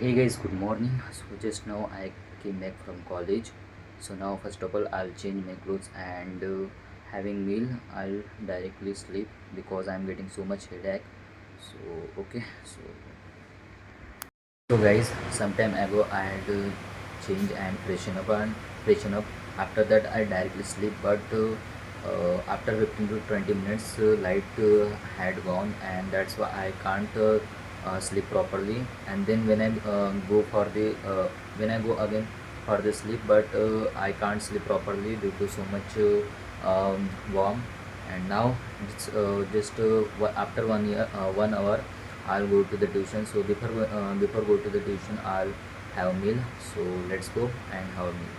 Hey guys, good morning. So just now I came back from college. So now first of all I'll change my clothes and having meal I'll directly sleep because I'm getting so much headache. So okay, so guys, some time ago I had change and freshen up. After that I directly sleep, but after 15 to 20 minutes light had gone, and that's why I can't sleep properly. And then when I go again for the sleep, but I can't sleep properly due to so much warm. And now it's just after 1 hour I'll go to the tuition. So before go to the tuition, I'll have a meal. So let's go and have a meal.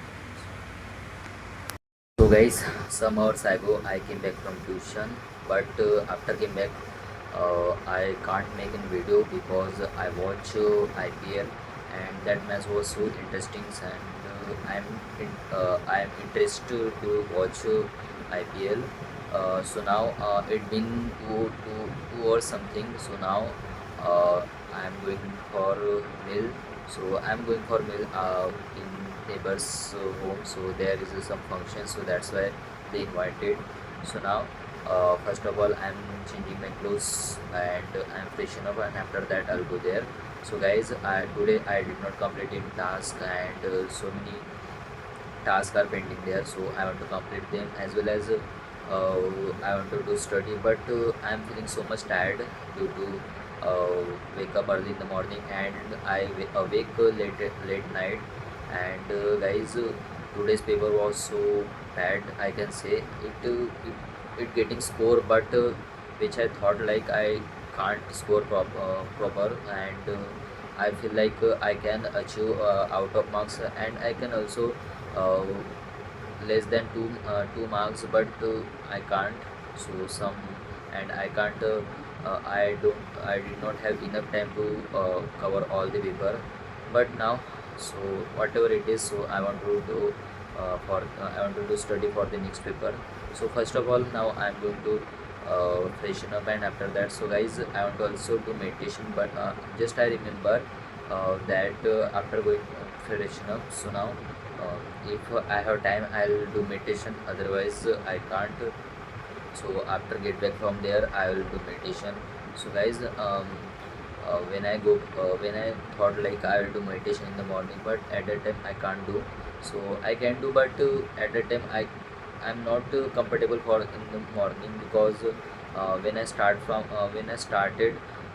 So guys, some hours ago I came back from tuition, but after came back, I can't make a video because I watch IPL, and that match was so interesting, and I'm interested to watch IPL. So now it been two or something. So now I'm going for meal. So I'm going for meal in neighbor's home. So there is some function. So that's why they invited. So now first of all I'm changing my clothes and I'm freshen up, and after that I'll go there. So guys, today I did not complete a task, and so many tasks are pending there, so I want to complete them, as well as I want to do study, but I'm feeling so much tired due to wake up early in the morning, and awake late night. And guys, today's paper was so bad, I can say it getting score, but which I thought like I can't score proper, and I feel like I can achieve out of marks, and I can also uh, less than two marks, but I can't. So some, and I can't. I did not have enough time to cover all the paper, but now, so whatever it is, so I want to do I want to do study for the next paper. So first of all, now I'm going to freshen up, and after that, so guys, I want to also do meditation, but just I remember that after going freshen up, so now if I have time I'll do meditation, otherwise I can't. So after get back from there I will do meditation. So guys, when I thought like I will do meditation in the morning, but at that time I can't do. So I can do, but at that time I'm not comfortable for in the morning, because when I started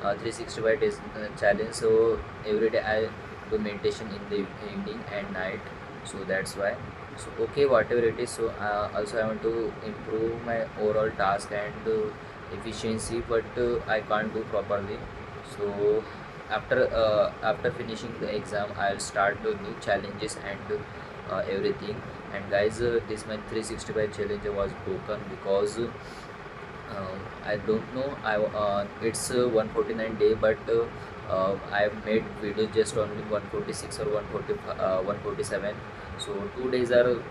365 days challenge, so every day I do meditation in the evening and night. So that's why. So okay, whatever it is, so also I want to improve my overall task and efficiency, but I can't do properly. So after finishing the exam I'll start the new challenges and everything. And guys, this my 365 challenge was broken because I don't know. It's 149 day, but I've made videos just only 146 or 147. So 2 days are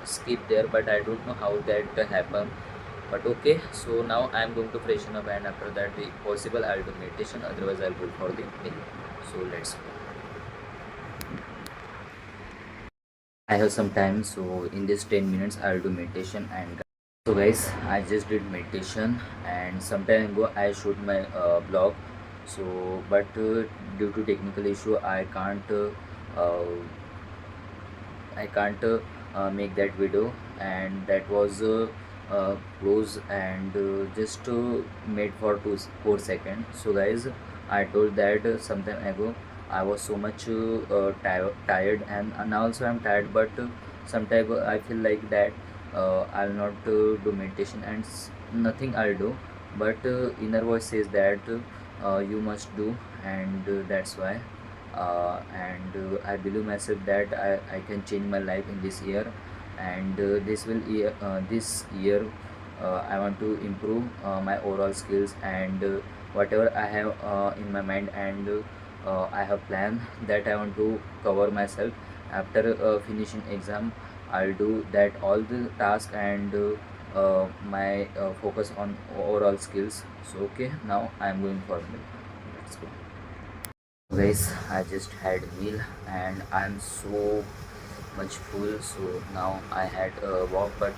skipped there, but I don't know how that happened. But okay, so now I'm going to freshen up, and after that, if possible, I'll do meditation. Otherwise, I'll go for the meal. So let's go. I have some time, so in this 10 minutes, I'll do meditation. And so guys, I just did meditation, and some time ago I shoot my blog. So but due to technical issue I can't make that video, and that was close and just made for 4 seconds. So guys, I told that sometime ago I was so much tired, and now also I'm tired, but sometimes I feel like that I'll not do meditation, and nothing I'll do, but inner voice says that you must do, and that's why. And I believe myself that I can change my life in this year, and this year I want to improve my overall skills, and whatever I have in my mind, and I have planned that I want to cover myself after finishing exam. I'll do that all the task, and my focus on overall skills. So okay, now I am going for it. Let's go. Guys, I just had meal and I'm so much full, so now I had a walk, but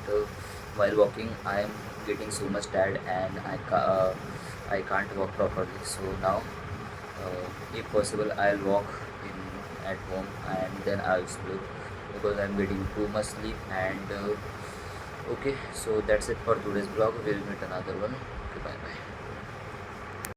while walking I am getting so much tired and I can't walk properly. So now, if possible, I'll walk in at home and then I'll sleep because I'm getting too much sleep. And okay, so that's it for today's vlog. We'll meet another one. Okay, bye bye.